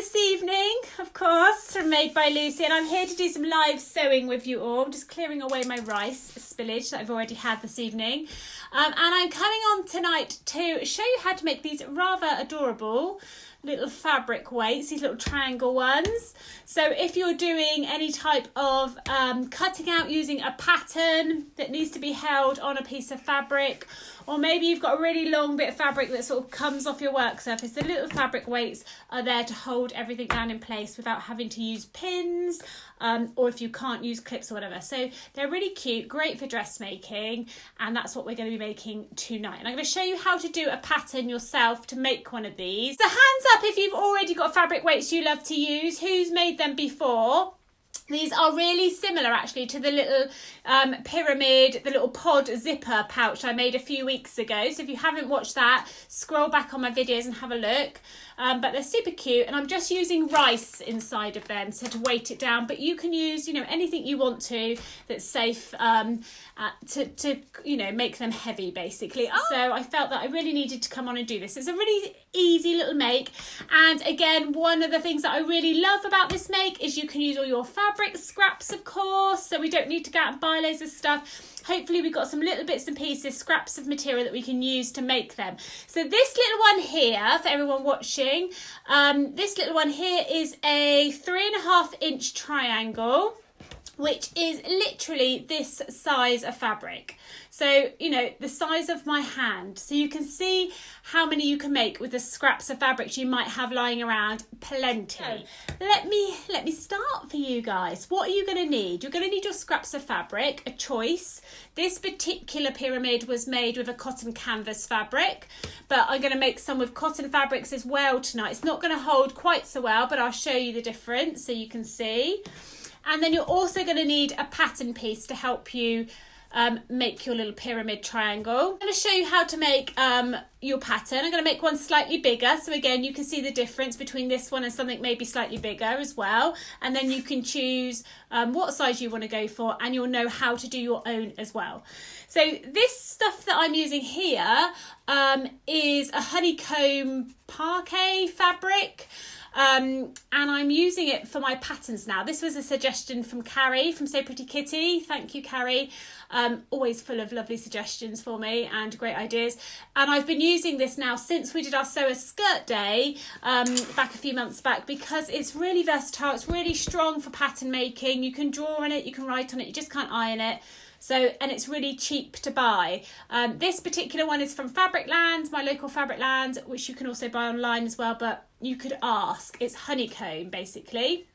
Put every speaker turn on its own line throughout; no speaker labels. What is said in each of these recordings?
this evening, of course, from Made by Lucy, and I'm here to do some live sewing with you all. I'm just clearing away my rice spillage that I've already had this evening. And I'm coming on tonight to show you how to make these rather adorable little fabric weights, these little triangle ones. So if you're doing any type of cutting out using a pattern that needs to be held on a piece of fabric, or maybe you've got a really long bit of fabric that sort of comes off your work surface, the little fabric weights are there to hold everything down in place without having to use pins, or if you can't use clips or whatever. So they're really cute, great for dressmaking, and that's what we're going to be making tonight. And I'm going to show you how to do a pattern yourself to make one of these. So hands up if you've already got fabric weights you love to use. Who's made them before? These are really similar actually to the little pyramid, the little pod zipper pouch I made a few weeks ago. So if you haven't watched that, scroll back on my videos and have a look. But they're super cute, and I'm just using rice inside of them so to weight it down. But you can use, you know, anything you want to that's safe to you know, make them heavy basically. So I felt that I really needed to come on and do this. It's a really easy little make, and again, one of the things that I really love about this make is you can use all your fabric scraps, of course, so we don't need to go out and buy loads of stuff. Hopefully we've got some little bits and pieces, scraps of material that we can use to make them. So this little one here, for everyone watching, this little one here is a 3.5 inch triangle, which is literally this size of fabric. So, you know, the size of my hand. So you can see how many you can make with the scraps of fabric you might have lying around. Plenty. So, let me start for you guys. What are you going to need? You're going to need your scraps of fabric, a choice. This particular pyramid was made with a cotton canvas fabric, but I'm going to make some with cotton fabrics as well tonight. It's not going to hold quite so well, but I'll show you the difference so you can see. And then you're also going to need a pattern piece to help you make your little pyramid triangle. I'm going to show you how to make your pattern. I'm going to make one slightly bigger, so again you can see the difference between this one and something maybe slightly bigger as well, and then you can choose what size you want to go for, and you'll know how to do your own as well. So this stuff that I'm using here is a honeycomb parquet fabric. And I'm using it for my patterns now. This was a suggestion from Carrie from So Pretty Kitty. Thank you, Carrie. Always full of lovely suggestions for me and great ideas. And I've been using this now since we did our Sew a Skirt Day back a few months back, because it's really versatile. It's really strong for pattern making. You can draw on it, you can write on it, you just can't iron it. So, and it's really cheap to buy. This particular one is from Fabricland, my local Fabricland, which you can also buy online as well, but you could ask. It's honeycomb, basically.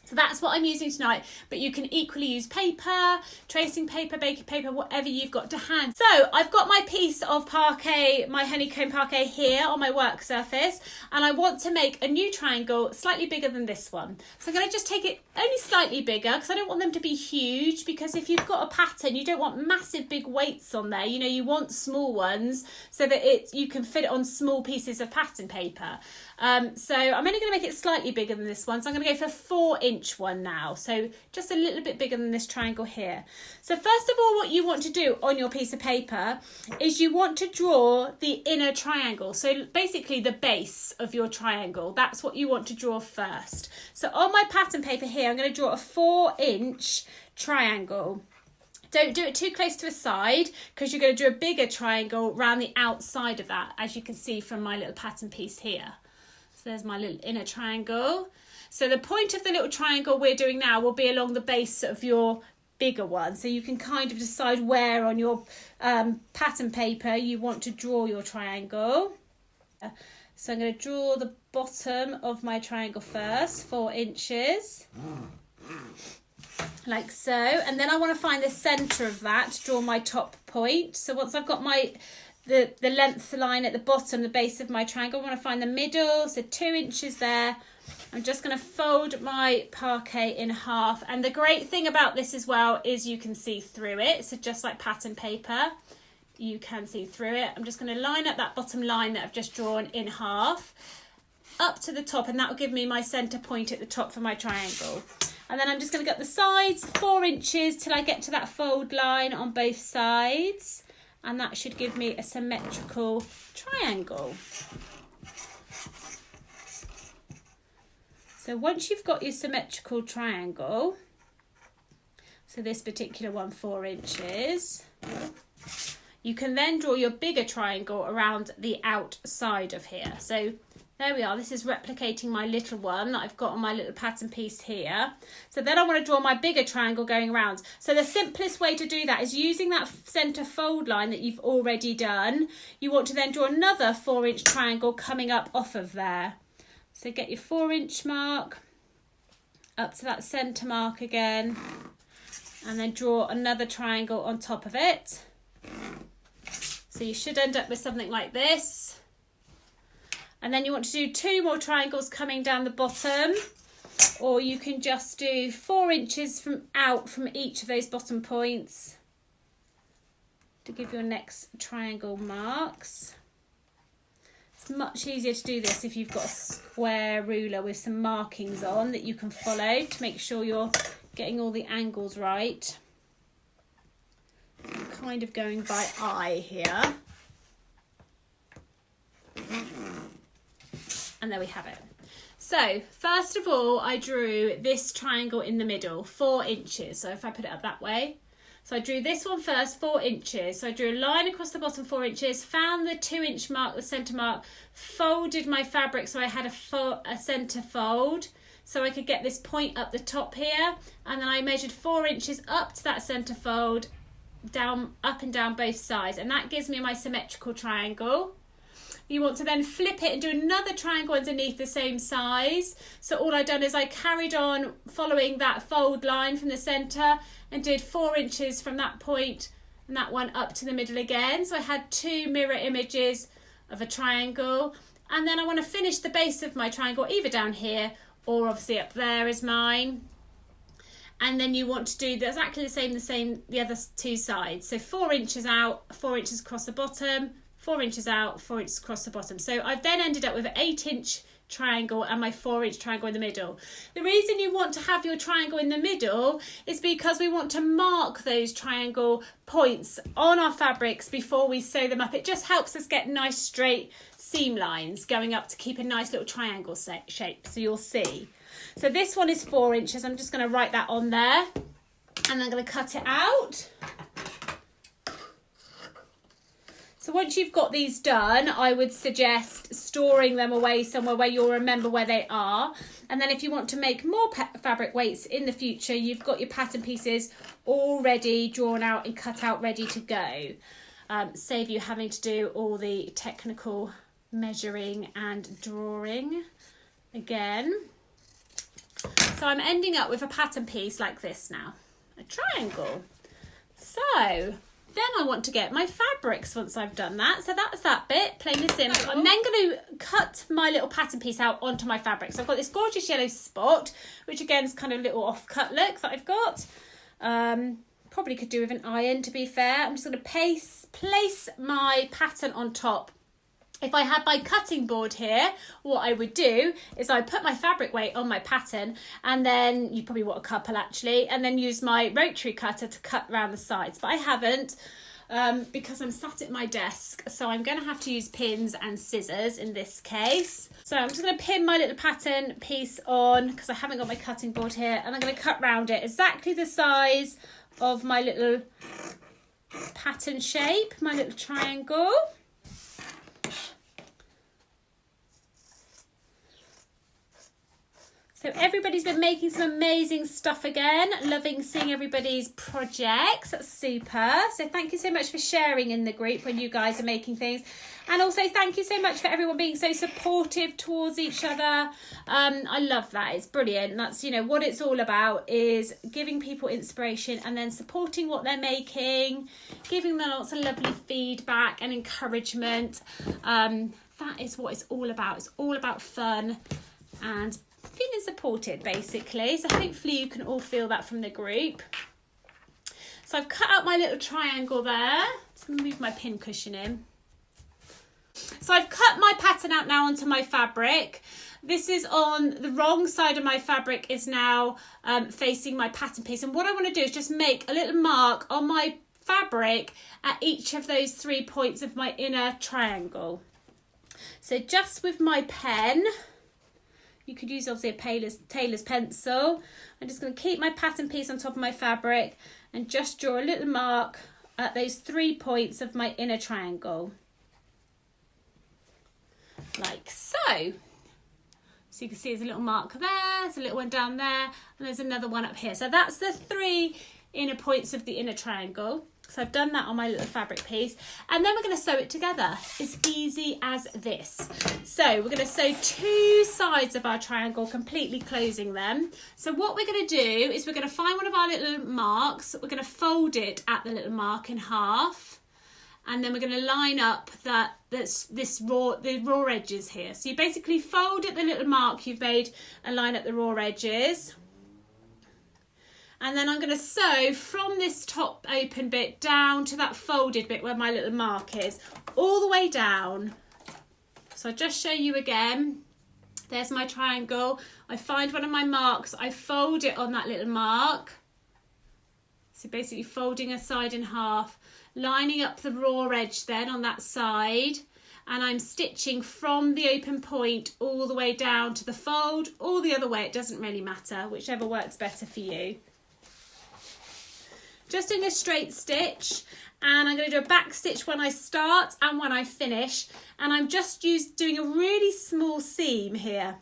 So that's what I'm using tonight, but you can equally use paper, tracing paper, baking paper, whatever you've got to hand. So I've got my piece of parquet, my honeycomb parquet here on my work surface, and I want to make a new triangle slightly bigger than this one. So I'm going to just take it only slightly bigger, because I don't want them to be huge, because if you've got a pattern, you don't want massive big weights on there. You know, you want small ones so that you can fit it on small pieces of pattern paper. So I'm only going to make it slightly bigger than this one, so I'm going to go for 4-inch one now, so just a little bit bigger than this triangle here. So first of all, what you want to do on your piece of paper is you want to draw the inner triangle, so basically the base of your triangle. That's what you want to draw first. So on my pattern paper here, I'm going to draw a 4-inch triangle. Don't do it too close to a side, because you're going to do a bigger triangle around the outside of that, as you can see from my little pattern piece here. So there's my little inner triangle. So the point of the little triangle we're doing now will be along the base of your bigger one. So you can kind of decide where on your pattern paper you want to draw your triangle. So I'm going to draw the bottom of my triangle first, 4 inches. Like so. And then I want to find the centre of that to draw my top point. So once I've got the length line at the bottom, the base of my triangle, I want to find the middle, so 2 inches there. I'm just going to fold my parquet in half, and the great thing about this as well is you can see through it. So just like pattern paper, you can see through it. I'm just going to line up that bottom line that I've just drawn in half up to the top, and that will give me my centre point at the top for my triangle. And then I'm just going to get the sides 4 inches till I get to that fold line on both sides. And that should give me a symmetrical triangle. So once you've got your symmetrical triangle, so this particular one 4 inches, you can then draw your bigger triangle around the outside of here. So there we are. This is replicating my little one that I've got on my little pattern piece here. So then I want to draw my bigger triangle going around. So the simplest way to do that is using that centre fold line that you've already done. You want to then draw another 4-inch triangle coming up off of there. So get your 4-inch mark up to that centre mark again, and then draw another triangle on top of it. So you should end up with something like this. And then you want to do 2 more triangles coming down the bottom, or you can just do 4 inches from each of those bottom points to give your next triangle marks. It's much easier to do this if you've got a square ruler with some markings on that you can follow to make sure you're getting all the angles right. I'm kind of going by eye here. And there we have it. So first of all, I drew this triangle in the middle, 4 inches. So if I put it up that way. So I drew this one first, 4 inches. So I drew a line across the bottom 4 inches, found the 2-inch mark, the centre mark, folded my fabric so I had a centre fold. So I could get this point up the top here. And then I measured 4 inches up to that centre fold, down, up and down both sides. And that gives me my symmetrical triangle. You want to then flip it and do another triangle underneath the same size. So all I've done is I carried on following that fold line from the centre and did 4 inches from that point and that one up to the middle again. So I had 2 mirror images of a triangle. And then I want to finish the base of my triangle either down here or obviously up there is mine. And then you want to do exactly the same the other 2 sides. So 4 inches out, 4 inches across the bottom, 4 inches out, 4 inches across the bottom. So I've then ended up with an 8-inch triangle and my 4-inch triangle in the middle. The reason you want to have your triangle in the middle is because we want to mark those triangle points on our fabrics before we sew them up. It just helps us get nice straight seam lines going up to keep a nice little triangle shape. So you'll see. So this one is 4 inches. I'm just going to write that on there and I'm going to cut it out. So once you've got these done, I would suggest storing them away somewhere where you'll remember where they are. And then if you want to make more fabric weights in the future, you've got your pattern pieces already drawn out and cut out, ready to go. Save you having to do all the technical measuring and drawing again. So I'm ending up with a pattern piece like this now, a triangle. So then I want to get my fabrics once I've done that. So that's that bit, plain and simple. I'm then going to cut my little pattern piece out onto my fabric. So I've got this gorgeous yellow spot, which again is kind of a little off-cut look that I've got. Probably could do with an iron, to be fair. I'm just going to place my pattern on top. If I had my cutting board here, what I would do is I put my fabric weight on my pattern, and then you probably want a couple actually, and then use my rotary cutter to cut around the sides. But I haven't because I'm sat at my desk, so I'm going to have to use pins and scissors in this case. So I'm just going to pin my little pattern piece on because I haven't got my cutting board here, and I'm going to cut round it exactly the size of my little pattern shape, my little triangle. So everybody's been making some amazing stuff again. Loving seeing everybody's projects. That's super. So thank you so much for sharing in the group when you guys are making things. And also thank you so much for everyone being so supportive towards each other. I love that. It's brilliant. That's, you know, what it's all about, is giving people inspiration and then supporting what they're making, giving them lots of lovely feedback and encouragement. That is what it's all about. It's all about fun and feeling supported, basically. So hopefully you can all feel that from the group. So I've cut out my little triangle there. Just move my pin cushion in. So I've cut my pattern out now onto my fabric. This is on the wrong side of my fabric, is now facing my pattern piece. And what I want to do is just make a little mark on my fabric at each of those 3 points of my inner triangle. So just with my pen, You could use obviously a tailor's pencil. I'm just going to keep my pattern piece on top of my fabric and just draw a little mark at those 3 points of my inner triangle. Like so. So you can see there's a little mark there, there's a little one down there, and there's another one up here. So that's the 3 inner points of the inner triangle. So I've done that on my little fabric piece, and then we're going to sew it together. It's easy as this. So we're going to sew 2 sides of our triangle, completely closing them. So what we're going to do is we're going to find one of our little marks, we're going to fold it at the little mark in half, and then we're going to line up the raw edges here. So you basically fold at the little mark you've made and line up the raw edges. And then I'm going to sew from this top open bit down to that folded bit where my little mark is, all the way down. So I'll just show you again. There's my triangle. I find one of my marks, I fold it on that little mark. So basically folding a side in half, lining up the raw edge then on that side, and I'm stitching from the open point all the way down to the fold, or the other way, it doesn't really matter, whichever works better for you. Just doing a straight stitch, and I'm going to do a back stitch when I start and when I finish, and I'm just doing a really small seam here.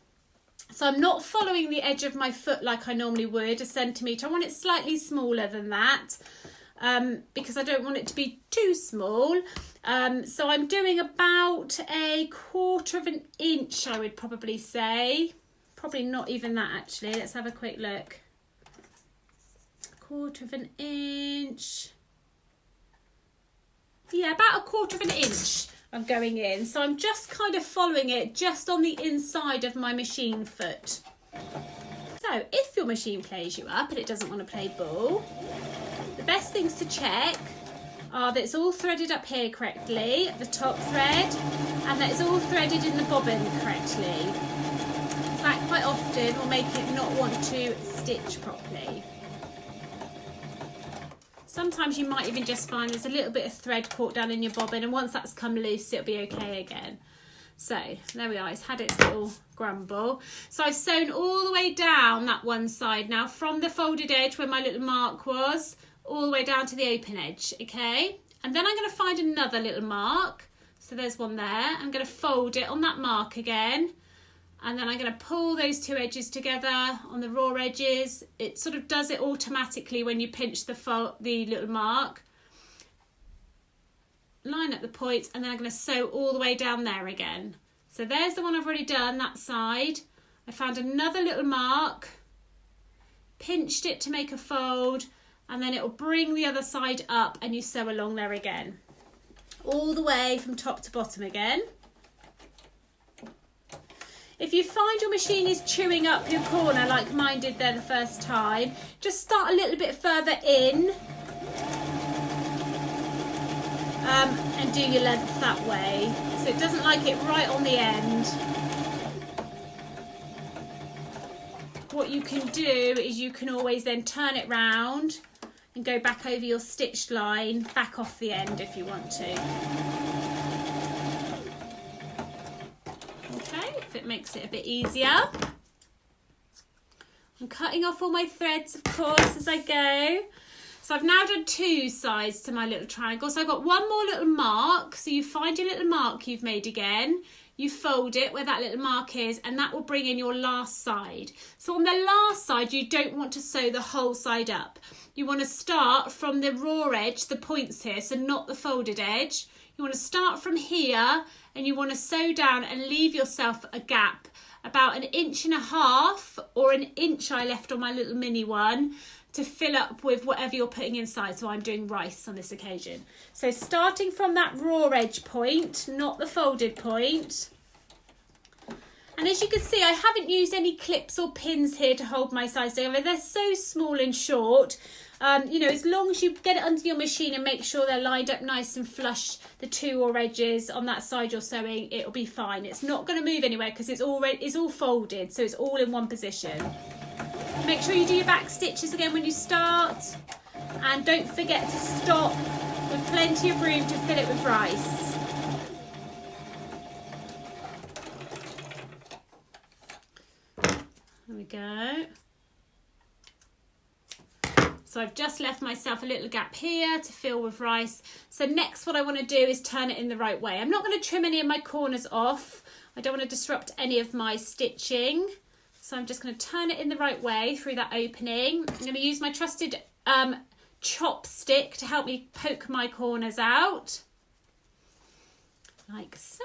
So I'm not following the edge of my foot like I normally would, 1 centimetre. I want it slightly smaller than that, because I don't want it to be too small. So I'm doing about 1/4 of an inch, I would probably say. Probably not even that actually. Let's have a quick look. 1/4 of an inch. Yeah, about 1/4 of an inch I'm going in. So I'm just kind of following it just on the inside of my machine foot. So if your machine plays you up and it doesn't want to play ball, the best things to check are that it's all threaded up here correctly, the top thread, and that it's all threaded in the bobbin correctly. So that quite often will make it not want to stitch properly. Sometimes you might even just find there's a little bit of thread caught down in your bobbin, and once that's come loose it'll be okay again. So there we are, it's had its little grumble. So I've sewn all the way down that one side now, from the folded edge where my little mark was, all the way down to the open edge, okay? And then I'm going to find another little mark. So there's one there. I'm going to fold it on that mark again. And then I'm going to pull those 2 edges together on the raw edges. It sort of does it automatically when you pinch the little mark. Line up the points, and then I'm going to sew all the way down there again. So there's the one I've already done, that side. I found another little mark, pinched it to make a fold, and then it will bring the other side up and you sew along there again. All the way from top to bottom again. If you find your machine is chewing up your corner like mine did there the first time, just start a little bit further in and do your length that way, so it doesn't like it right on the end. What you can do is you can always then turn it round and go back over your stitched line, back off the end if you want to. Okay, if it makes it a bit easier. I'm cutting off all my threads, of course, as I go. So I've now done 2 sides to my little triangle. So I've got one more little mark. So you find your little mark you've made again. You fold it where that little mark is, and that will bring in your last side. So on the last side, you don't want to sew the whole side up. You want to start from the raw edge, the points here, so not the folded edge. You want to start from here, and you want to sew down and leave yourself a gap about 1.5 inches or 1 inch I left on my little mini one, to fill up with whatever you're putting inside. So I'm doing rice on this occasion. So starting from that raw edge point, not the folded point. And as you can see, I haven't used any clips or pins here to hold my sides together. They're so small and short. You know, as long as you get it under your machine and make sure they're lined up nice and flush, the 2 raw edges on that side you're sewing, it'll be fine. It's not going to move anywhere because it's all folded, so it's all in one position. Make sure you do your back stitches again when you start, and don't forget to stop with plenty of room to fill it with rice. There we go. So I've just left myself a little gap here to fill with rice. So next what I want to do is turn it in the right way. I'm not going to trim any of my corners off. I don't want to disrupt any of my stitching. So I'm just going to turn it in the right way through that opening. I'm going to use my trusted chopstick to help me poke my corners out. Like so.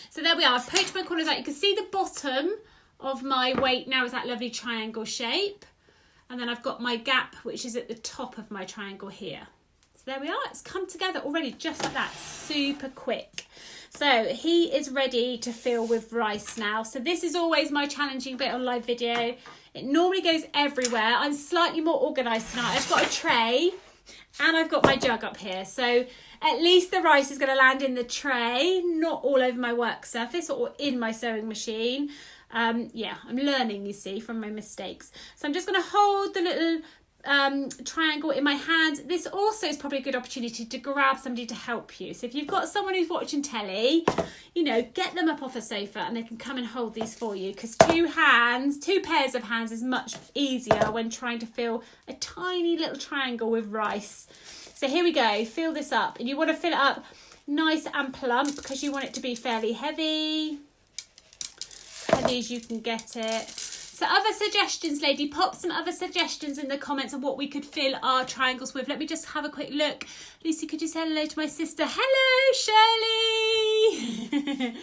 So there we are. I've poked my corners out. You can see the bottom of my weight now is that lovely triangle shape, and then I've got my gap which is at the top of my triangle here. So there we are, it's come together already just like that, super quick. So he is ready to fill with rice now. So this is always my challenging bit on live video. It normally goes everywhere. I'm slightly more organised tonight. I've got a tray and I've got my jug up here, so at least the rice is going to land in the tray, not all over my work surface or in my sewing machine. Yeah, I'm learning, you see, from my mistakes. So I'm just going to hold the little triangle in my hand. This also is probably a good opportunity to grab somebody to help you. So if you've got someone who's watching telly, you know, get them up off a sofa and they can come and hold these for you, because two pairs of hands is much easier when trying to fill a tiny little triangle with rice. So here we go, fill this up, and you want to fill it up nice and plump because you want it to be fairly heavy as you can get it. So other suggestions, lady, pop some other suggestions in the comments of what we could fill our triangles with. Let me just have a quick look. Lucy, could you say hello to my sister? Hello, Shirley.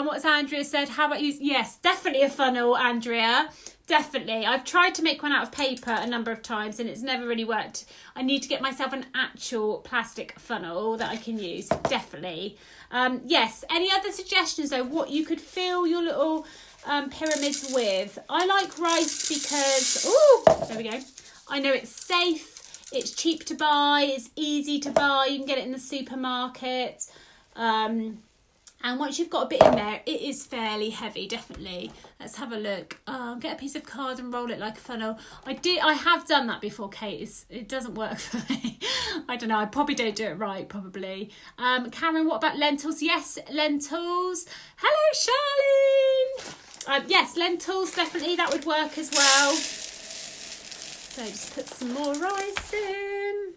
What's Andrea said? How about you? Yes, definitely a funnel, Andrea. Definitely. I've tried to make one out of paper a number of times and it's never really worked. I need to get myself an actual plastic funnel that I can use. Definitely. Yes. Any other suggestions though? What you could fill your little pyramids with? I like rice because, oh, there we go. I know it's safe. It's cheap to buy. It's easy to buy. You can get it in the supermarket. And once you've got a bit in there, it is fairly heavy, definitely. Let's have a look. Get a piece of card and roll it like a funnel. I have done that before, Kate. It doesn't work for me. I don't know. I probably don't do it right, probably. Karen, what about lentils? Yes, lentils. Hello, Charlene. Yes, lentils, definitely. That would work as well. So just put some more rice in.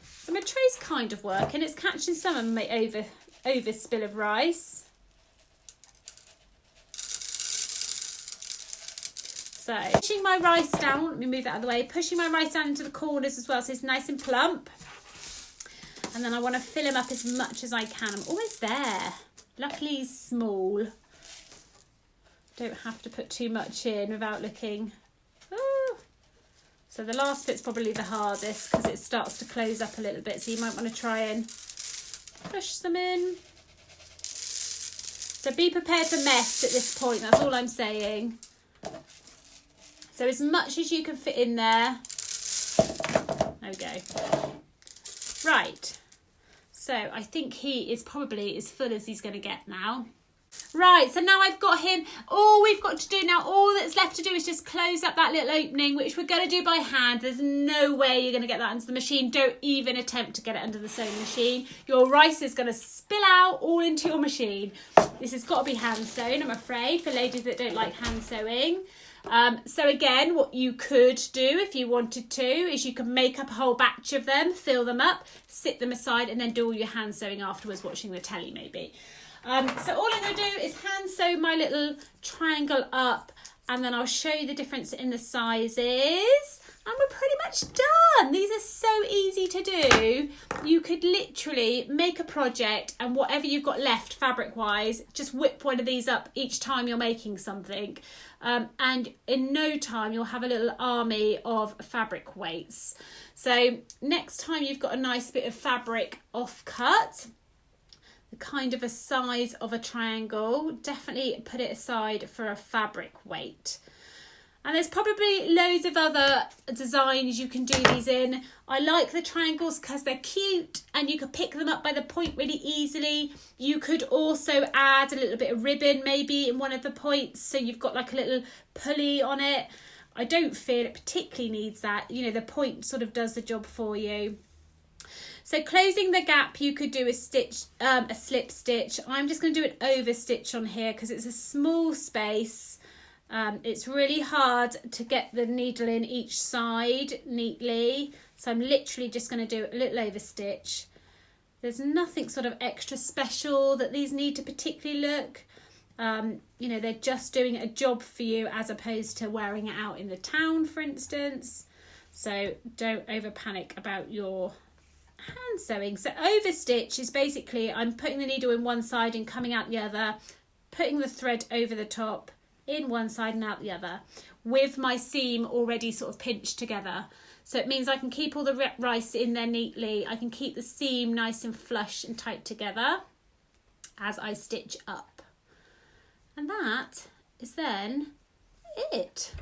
So my tray's kind of working. It's catching some of my overspill of rice. So pushing my rice down, let me move that out of the way, pushing my rice down into the corners as well so it's nice and plump. And then I want to fill him up as much as I can. I'm almost there. Luckily he's small. Don't have to put too much in without looking. Oh. So the last bit's probably the hardest because it starts to close up a little bit, so you might want to try and push them in. So be prepared for mess at this point, that's all I'm saying. So as much as you can fit in there. There we go. Right, so I think he is probably as full as he's going to get now. Right, so now I've got him. All we've got to do now, all that's left to do is just close up that little opening, which we're going to do by hand. There's no way you're going to get that into the machine. Don't even attempt to get it under the sewing machine. Your rice is going to spill out all into your machine. This has got to be hand sewn, I'm afraid, for ladies that don't like hand sewing. So again, what you could do if you wanted to is you could make up a whole batch of them, fill them up, sit them aside, and then do all your hand sewing afterwards, watching the telly maybe. So all I'm going to do is hand sew my little triangle up, and then I'll show you the difference in the sizes, and we're pretty much done. These are so easy to do. You could literally make a project, and whatever you've got left fabric wise, just whip one of these up each time you're making something, and in no time you'll have a little army of fabric weights. So next time you've got a nice bit of fabric off cut, the kind of a size of a triangle, definitely put it aside for a fabric weight. And there's probably loads of other designs you can do these in. I like the triangles because they're cute and you could pick them up by the point really easily. You could also add a little bit of ribbon maybe in one of the points, so you've got like a little pulley on it. I don't feel it particularly needs that. You know, the point sort of does the job for you. So closing the gap, you could do a stitch, a slip stitch. I'm just going to do an over stitch on here because it's a small space. It's really hard to get the needle in each side neatly. So I'm literally just going to do a little over stitch. There's nothing sort of extra special that these need to particularly look. You know, they're just doing a job for you as opposed to wearing it out in the town, for instance. So don't over panic about your hand sewing. So over stitch is basically I'm putting the needle in one side and coming out the other, putting the thread over the top in one side and out the other, with my seam already sort of pinched together. So it means I can keep all the rice in there neatly. I can keep the seam nice and flush and tight together as I stitch up. And that is then it.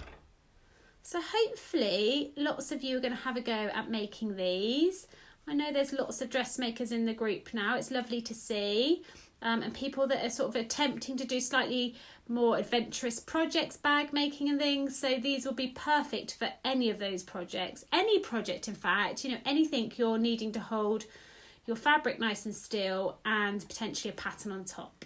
So hopefully lots of you are going to have a go at making these. I know there's lots of dressmakers in the group now. It's lovely to see. And people that are sort of attempting to do slightly more adventurous projects, bag making and things. So these will be perfect for any of those projects. Any project, in fact, you know, anything you're needing to hold your fabric nice and still and potentially a pattern on top.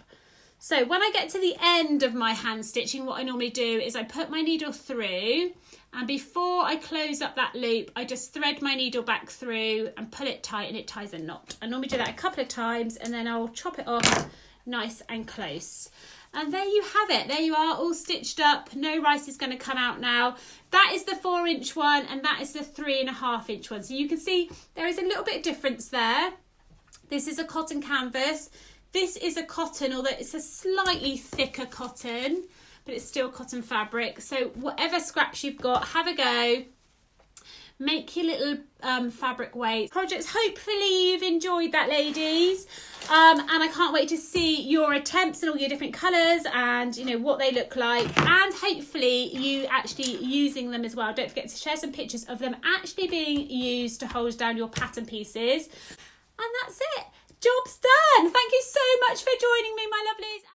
So when I get to the end of my hand stitching, what I normally do is I put my needle through, and before I close up that loop, I just thread my needle back through and pull it tight, and it ties a knot. I normally do that a couple of times, and then I'll chop it off nice and close. And there you have it. There you are, all stitched up. No rice is going to come out now. That is the 4-inch one, and that is the 3.5-inch one. So you can see there is a little bit of difference there. This is a cotton canvas. This is a cotton, although it's a slightly thicker cotton, but it's still cotton fabric. So whatever scraps you've got, have a go. Make your little fabric weight projects. Hopefully you've enjoyed that, ladies. And I can't wait to see your attempts and all your different colours and, you know, what they look like. And hopefully you actually using them as well. Don't forget to share some pictures of them actually being used to hold down your pattern pieces. And that's it. Job's done. Thank you so much for joining me, my lovelies.